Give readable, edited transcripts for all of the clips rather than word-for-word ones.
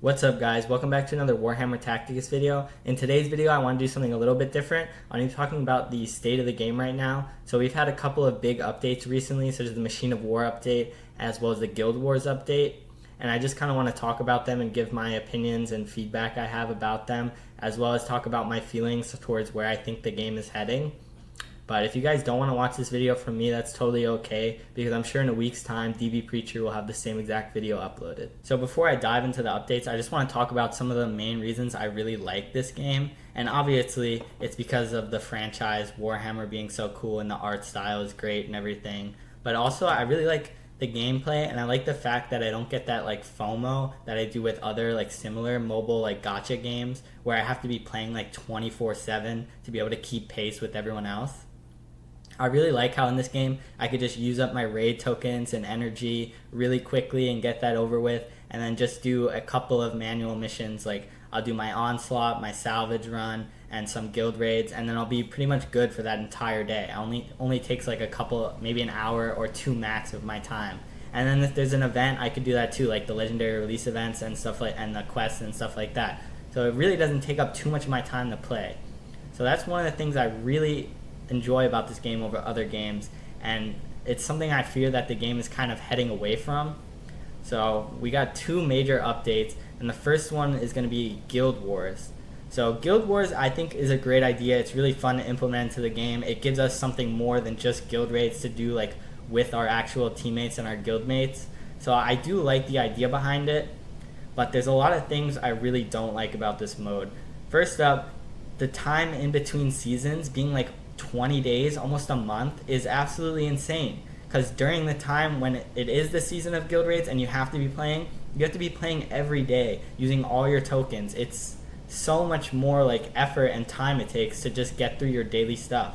What's up guys, welcome back to another Warhammer Tacticus video. In today's video I want to do something a little bit different. I'm going to be talking about the state of the game right now. So we've had a couple of big updates recently, such as the Machine of War update as well as the Guild Wars update. And I just kind of want to talk about them and give my opinions and feedback I have about them, as well as talk about my feelings towards where I think the game is heading. But if you guys don't want to watch this video from me, that's totally okay, because I'm sure in a week's time, DB Preacher will have the same exact video uploaded. So before I dive into the updates, I just want to talk about some of the main reasons I really like this game. And obviously, it's because of the franchise, Warhammer being so cool and the art style is great and everything. But also, I really like the gameplay, and I like the fact that I don't get that like FOMO that I do with other like similar mobile like gacha games, where I have to be playing like 24/7 to be able to keep pace with everyone else. I really like how in this game I could just use up my raid tokens and energy really quickly and get that over with, and then just do a couple of manual missions. Like I'll do my onslaught, my salvage run, and some guild raids, and then I'll be pretty much good for that entire day. I only takes like a couple, maybe an hour or two max of my time. And then if there's an event, I could do that too, like the legendary release events and stuff like, and the quests and stuff like that. So it really doesn't take up too much of my time to play. So that's one of the things I really enjoy about this game over other games, and it's something I fear that the game is kind of heading away from. So we got two major updates, and the first one is going to be Guild Wars. So Guild Wars I think is a great idea. It's really fun to implement into the game. It gives us something more than just guild raids to do like with our actual teammates and our guild mates. So I do like the idea behind it, but there's a lot of things I really don't like about this mode. First up, the time in between seasons being like 20 days, almost a month, is absolutely insane. Because during the time when it is the season of guild raids and you have to be playing every day using all your tokens. It's so much more like effort and time it takes to just get through your daily stuff.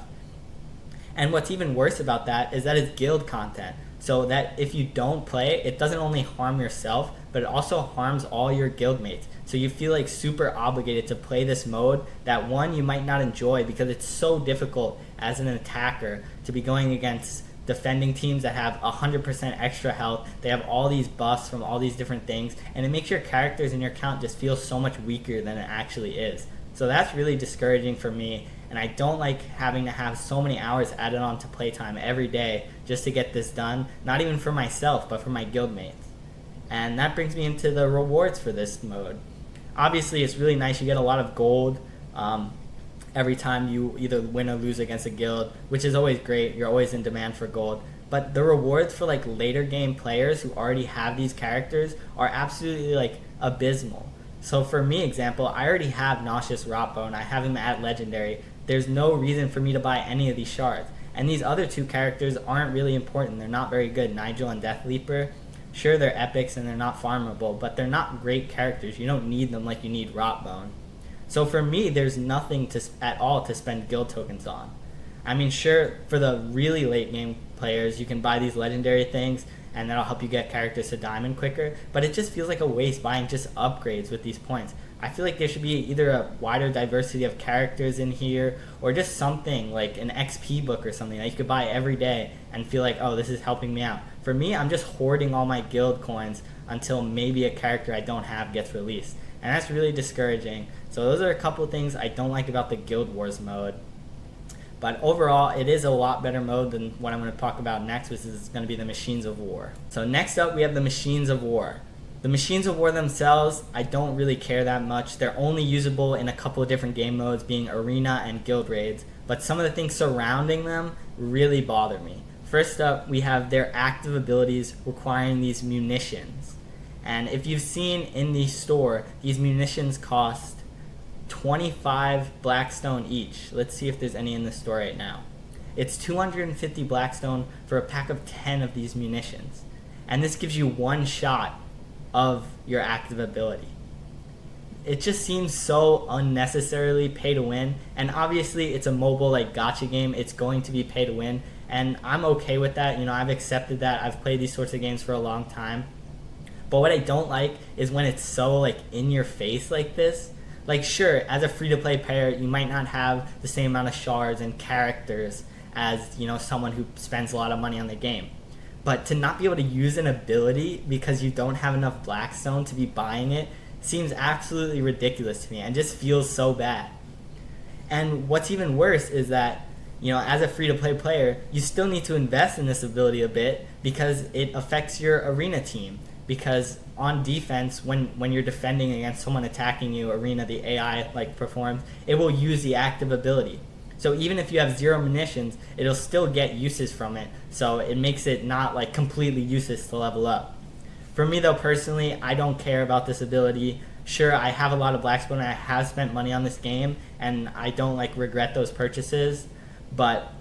And what's even worse about that is that it's guild content. So that if you don't play, it doesn't only harm yourself, but it also harms all your guild mates. So you feel like super obligated to play this mode that one, you might not enjoy because it's so difficult as an attacker to be going against defending teams that have 100% extra health. They have all these buffs from all these different things, and it makes your characters in your count just feel so much weaker than it actually is. So that's really discouraging for me, and I don't like having to have so many hours added on to playtime every day just to get this done, not even for myself, but for my guildmates. And that brings me into the rewards for this mode. Obviously, it's really nice. You get a lot of gold every time you either win or lose against a guild, which is always great. You're always in demand for gold. But the rewards for like later game players who already have these characters are absolutely like abysmal. So for me, example, I already have Nauseous Rotbone. I have him at Legendary. There's no reason for me to buy any of these shards. And these other two characters aren't really important. They're not very good, Nigel and Death Leaper. Sure, they're epics and they're not farmable, but they're not great characters. You don't need them like you need Rotbone. So for me, there's nothing at all to spend guild tokens on. I mean, sure, for the really late game players, you can buy these legendary things, and that'll help you get characters to diamond quicker, but it just feels like a waste buying just upgrades with these points. I feel like there should be either a wider diversity of characters in here, or just something like an XP book or something that you could buy every day and feel like, oh, this is helping me out. For me, I'm just hoarding all my guild coins until maybe a character I don't have gets released, and that's really discouraging. So those are a couple things I don't like about the Guild Wars mode. But overall, it is a lot better mode than what I'm going to talk about next, which is going to be the Machines of War. So next up, we have the Machines of War. The Machines of War themselves, I don't really care that much. They're only usable in a couple of different game modes, being Arena and Guild Raids. But some of the things surrounding them really bother me. First up, we have their active abilities requiring these munitions. And if you've seen in the store, these munitions cost 25 Blackstone each. Let's see if there's any in the store right now. It's 250 Blackstone for a pack of 10 of these munitions. And this gives you one shot of your active ability. It just seems so unnecessarily pay to win, and obviously it's a mobile like gacha game. It's going to be pay to win, and I'm okay with that. You know, I've accepted that. I've played these sorts of games for a long time. But what I don't like is when it's so like in your face like this. Like, sure, as a free-to-play player, you might not have the same amount of shards and characters as, you know, someone who spends a lot of money on the game. But to not be able to use an ability because you don't have enough Blackstone to be buying it seems absolutely ridiculous to me and just feels so bad. And what's even worse is that, as a free-to-play player, you still need to invest in this ability a bit because it affects your arena team. Because on defense, when you're defending against someone attacking you, arena, the AI performs, it will use the active ability. So even if you have 0 munitions, it'll still get uses from it. So it makes it not completely useless to level up. For me though, personally, I don't care about this ability. Sure, I have a lot of Black Spell and I have spent money on this game, and I don't regret those purchases, but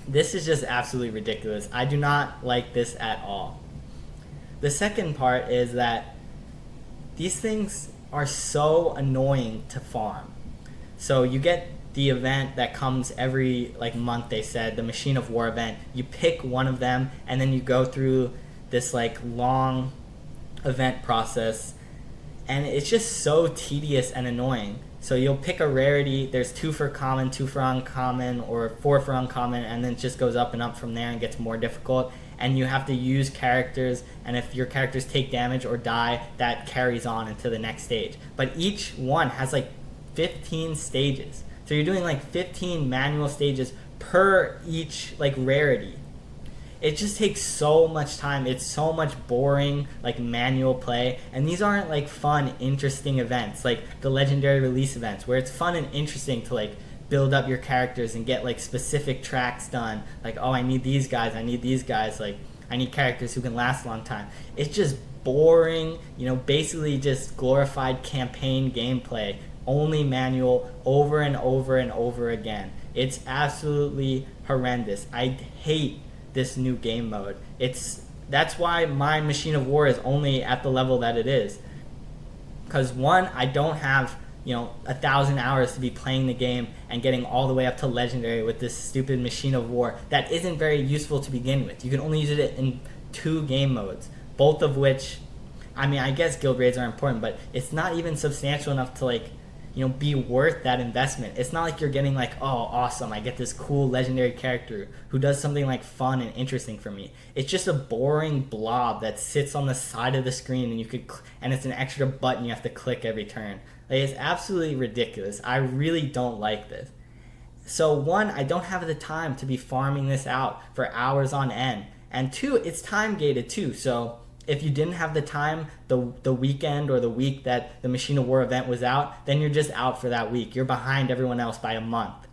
this is just absolutely ridiculous. I do not like this at all. The second part is that these things are so annoying to farm. So you get the event that comes every month, they said, the Machine of War event. You pick one of them and then you go through this long event process, and it's just so tedious and annoying. So you'll pick a rarity, there's 2 for common, 2 for uncommon, or 4 for uncommon, and then it just goes up and up from there and gets more difficult. And you have to use characters, and if your characters take damage or die, that carries on into the next stage. But each one has 15 stages. So you're doing 15 manual stages per each rarity. It just takes so much time. It's so much boring manual play, and these aren't fun, interesting events like the legendary release events where it's fun and interesting to build up your characters and get specific tracks done. Oh, I need these guys, I need these guys, I need characters who can last a long time. It's just boring, basically just glorified campaign gameplay, only manual, over and over and over again. It's absolutely horrendous. I hate this new game mode. That's why my Machine of War is only at the level that it is. Because one, I don't have 1,000 hours to be playing the game and getting all the way up to legendary with this stupid Machine of War that isn't very useful to begin with. You can only use it in 2 game modes, both of which, I guess guild raids are important, but it's not even substantial enough to be worth that investment. It's not you're getting oh, awesome, I get this cool legendary character who does something fun and interesting for me. It's just a boring blob that sits on the side of the screen, and it's an extra button you have to click every turn. It's absolutely ridiculous. I really don't like this. So one, I don't have the time to be farming this out for hours on end. And 2, it's time gated too. So if you didn't have the time the weekend or the week that the Machine of War event was out, then you're just out for that week. You're behind everyone else by a month.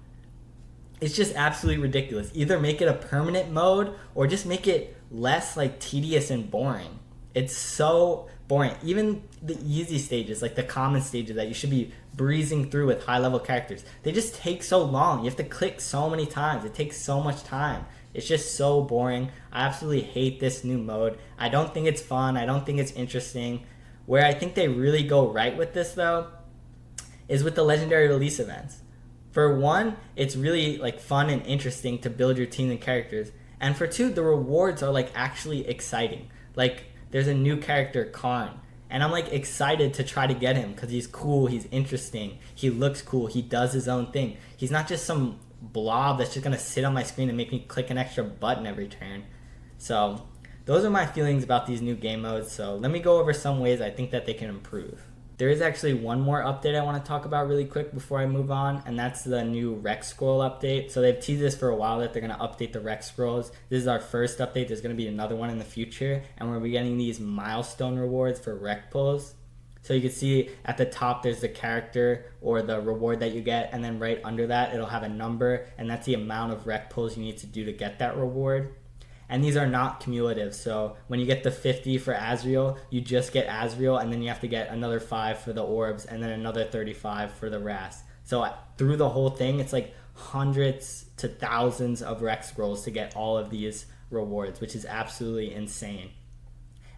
It's just absolutely ridiculous. Either make it a permanent mode or just make it less tedious and boring. It's so boring. Even the easy stages, the common stages that you should be breezing through with high level characters, they just take so long. You have to click so many times. It takes so much time. It's just so boring. I absolutely hate this new mode. I don't think it's fun. I don't think it's interesting. Where I think they really go right with this though is with the legendary release events. For one, it's really fun and interesting to build your team and characters. And for 2, the rewards are actually exciting. There's a new character, Karn, and I'm excited to try to get him because he's cool, he's interesting, he looks cool, he does his own thing. He's not just some blob that's just gonna sit on my screen and make me click an extra button every turn. So those are my feelings about these new game modes. So let me go over some ways I think that they can improve. There is actually one more update I want to talk about really quick before I move on, and that's the new Rec Scroll update. So they've teased this for a while that they're going to update the Rec Scrolls. This is our first update. There's going to be another one in the future, and we'll be getting these milestone rewards for Rec pulls. So you can see at the top there's the character or the reward that you get, and then right under that it'll have a number, and that's the amount of Rec pulls you need to do to get that reward. And these are not cumulative, so when you get the 50 for Azrael, you just get Azrael, and then you have to get another 5 for the orbs, and then another 35 for the Ras. So through the whole thing, it's hundreds to thousands of Rec Scrolls to get all of these rewards, which is absolutely insane.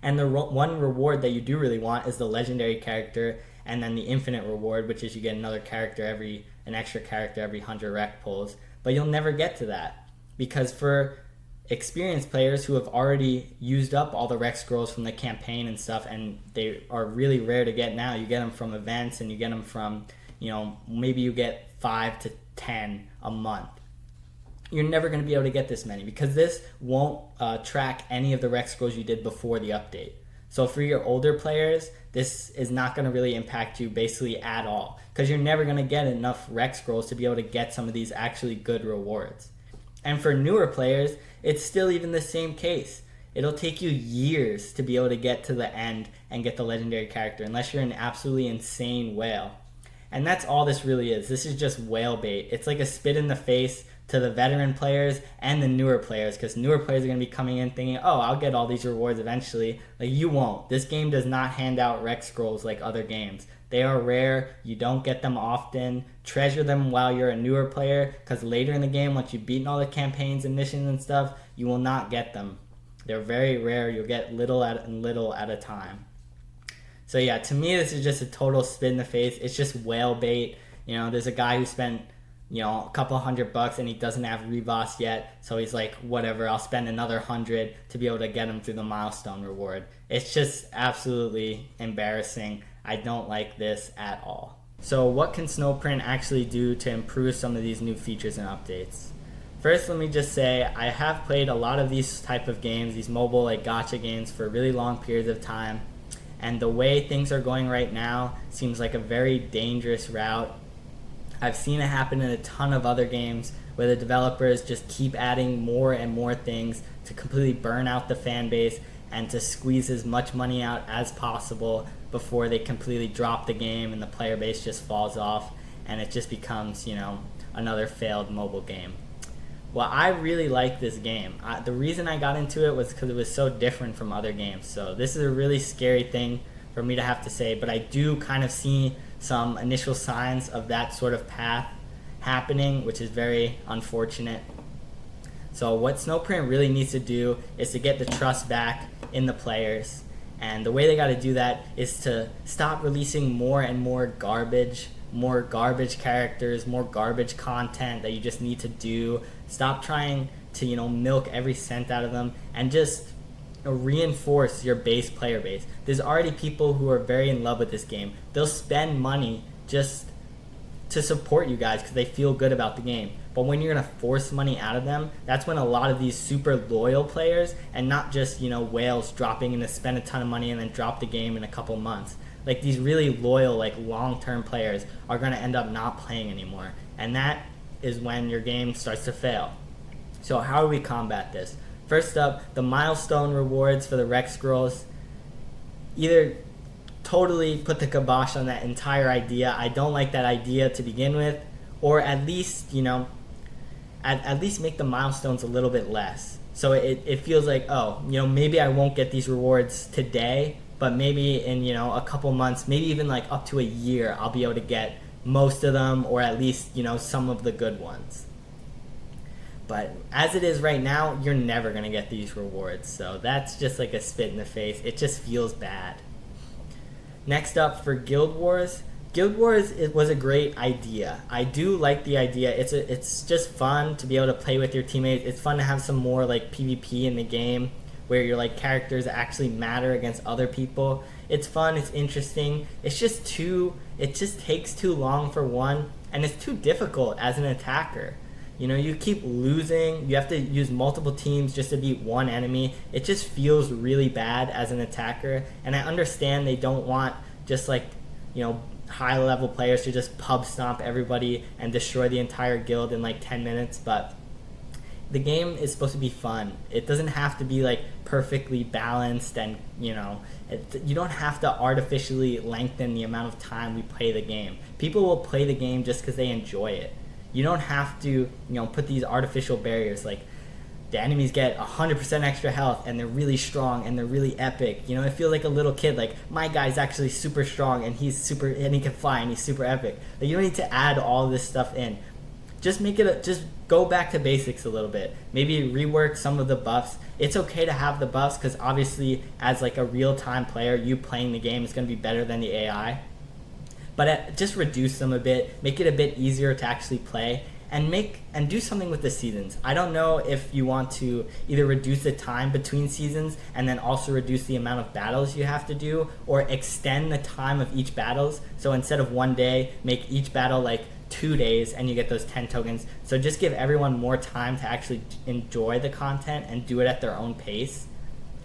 And the one reward that you do really want is the legendary character, and then the infinite reward, which is you get another character an extra character every 100 Rec pulls. But you'll never get to that, because for experienced players who have already used up all the Rec Scrolls from the campaign and stuff, and they are really rare to get now. You get them from events, and you get them from, maybe you get 5 to 10 a month. You're never going to be able to get this many because this won't track any of the Rec Scrolls you did before the update. So for your older players, this is not going to really impact you basically at all, because you're never going to get enough rec scrolls to be able to get some of these actually good rewards. And for newer players, it's still even the same case. It'll take you years to be able to get to the end and get the legendary character, unless you're an absolutely insane whale. And that's all this really is. This is just whale bait. It's like a spit in the face to the veteran players and the newer players, because newer players are going to be coming in thinking, oh, I'll get all these rewards eventually. Like, you won't. This game does not hand out rec scrolls like other games. They are rare. You don't get them often. Treasure them while you're a newer player, because later in the game, once you've beaten all the campaigns and missions and stuff, you will not get them. They're very rare. You'll get little at a time. So yeah, to me, this is just a total spit in the face. It's just whale bait. There's a guy who spent a couple $100 and he doesn't have Revos yet, so he's like, whatever, I'll spend another 100 to be able to get him through the milestone reward. It's just absolutely embarrassing. I don't like this at all. So what can Snowprint actually do to improve some of these new features and updates? First, let me just say, I have played a lot of these type of games, these mobile like gacha games, for really long periods of time, and the way things are going right now seems like a very dangerous route. I've seen it happen in a ton of other games where the developers just keep adding more and more things to completely burn out the fan base and to squeeze as much money out as possible before they completely drop the game and the player base just falls off and it just becomes, another failed mobile game. Well, I really like this game. The reason I got into it was because it was so different from other games. So this is a really scary thing for me to have to say, but I do kind of see some initial signs of that sort of path happening, which is very unfortunate. So what Snowprint really needs to do is to get the trust back in the players. And the way they got to do that is to stop releasing more and more garbage characters, more garbage content that you just need to do. Stop trying to, milk every cent out of them, and just reinforce your base player base. There's already people who are very in love with this game. They'll spend money just to support you guys because they feel good about the game. But when you're going to force money out of them, that's when a lot of these super loyal players, and not just, whales dropping in to spend a ton of money and then drop the game in a couple months. Like, these really loyal, long-term players are going to end up not playing anymore. And that is when your game starts to fail. So how do we combat this? First up, the milestone rewards for the rec scrolls. Either totally put the kibosh on that entire idea. I don't like that idea to begin with. Or at least, at least make the milestones a little bit less. So it feels like, maybe I won't get these rewards today, but maybe in, a couple months, maybe even up to a year, I'll be able to get most of them, or at least, some of the good ones. But as it is right now, you're never going to get these rewards. So that's just like a spit in the face. It just feels bad. Next up, for Guild Wars. Guild Wars, it was a great idea. I do like the idea. It's just fun to be able to play with your teammates. It's fun to have some more PvP in the game where your characters actually matter against other people. It's fun, it's interesting. It just takes too long for one, and it's too difficult as an attacker. You keep losing. You have to use multiple teams just to beat one enemy. It just feels really bad as an attacker. And I understand they don't want just high level players to just pub stomp everybody and destroy the entire guild in 10 minutes. But the game is supposed to be fun. It doesn't have to be perfectly balanced, and you don't have to artificially lengthen the amount of time we play the game. People will play the game just because they enjoy it. You don't have to, put these artificial barriers the enemies get 100% extra health and they're really strong and they're really epic. It feels like a little kid, my guy's actually super strong and he can fly and he's super epic. You don't need to add all this stuff in. Just just go back to basics a little bit. Maybe rework some of the buffs. It's okay to have the buffs because obviously as a real-time player, you playing the game is going to be better than the AI. But just reduce them a bit, make it a bit easier to actually play, and do something with the seasons. I don't know if you want to either reduce the time between seasons and then also reduce the amount of battles you have to do, or extend the time of each battles. So instead of 1 day, make each battle 2 days and you get those 10 tokens. So just give everyone more time to actually enjoy the content and do it at their own pace.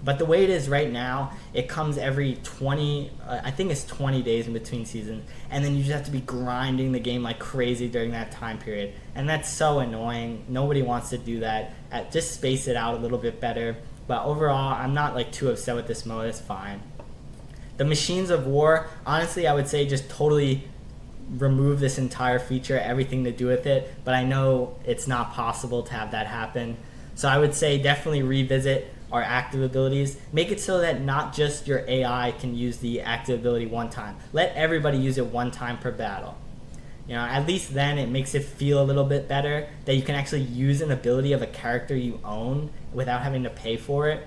But the way it is right now, it comes every 20, I think it's 20 days in between seasons, and then you just have to be grinding the game like crazy during that time period. And that's so annoying. Nobody wants to do that. Just space it out a little bit better. But overall, I'm not like too upset with this mode. It's fine. The Machines of War, honestly, I would say just totally remove this entire feature, everything to do with it. But I know it's not possible to have that happen. So I would say definitely revisit our active abilities. Make it so that not just your AI can use the active ability one time. Let everybody use it one time per battle. At least then it makes it feel a little bit better that you can actually use an ability of a character you own without having to pay for it.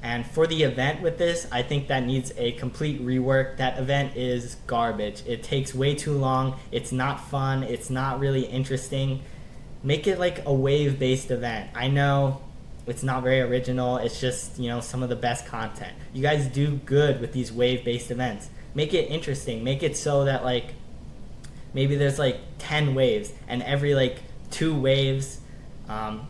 And for the event with this, I think that needs a complete rework. That event is garbage. It takes way too long. It's not fun. It's not really interesting. Make it like a wave-based event. I know it's not very original. It's just, some of the best content. You guys do good with these wave-based events. Make it interesting. Make it so that like maybe there's like 10 waves, and every like 2 waves,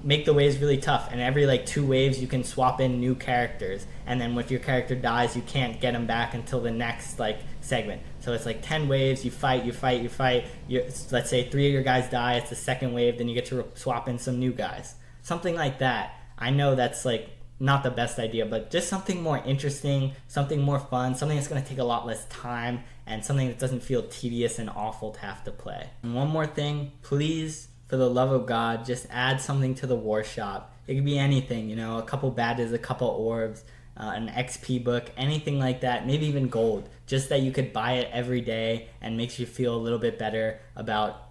make the waves really tough, and every like 2 waves you can swap in new characters, and then if your character dies you can't get them back until the next like segment. So it's like 10 waves, you fight, let's say 3 of your guys die, it's the second wave, then you get to swap in some new guys. Something like that. I know that's like not the best idea, but just something more interesting, something more fun, something that's going to take a lot less time, and something that doesn't feel tedious and awful to have to play. And one more thing, please, for the love of God, just add something to the war shop. It could be anything, a couple badges, a couple orbs, an XP book, anything like that, maybe even gold, just that you could buy it every day and makes you feel a little bit better about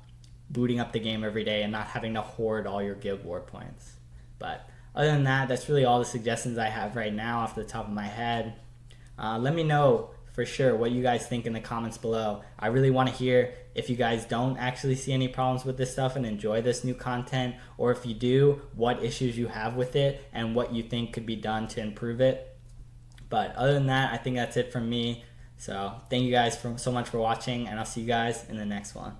booting up the game every day and not having to hoard all your Guild War points. But other than that, that's really all the suggestions I have right now off the top of my head. Let me know for sure what you guys think in the comments below. I really want to hear if you guys don't actually see any problems with this stuff and enjoy this new content, or if you do, what issues you have with it and what you think could be done to improve it. But other than that, I think that's it from me. So thank you guys so much for watching, and I'll see you guys in the next one.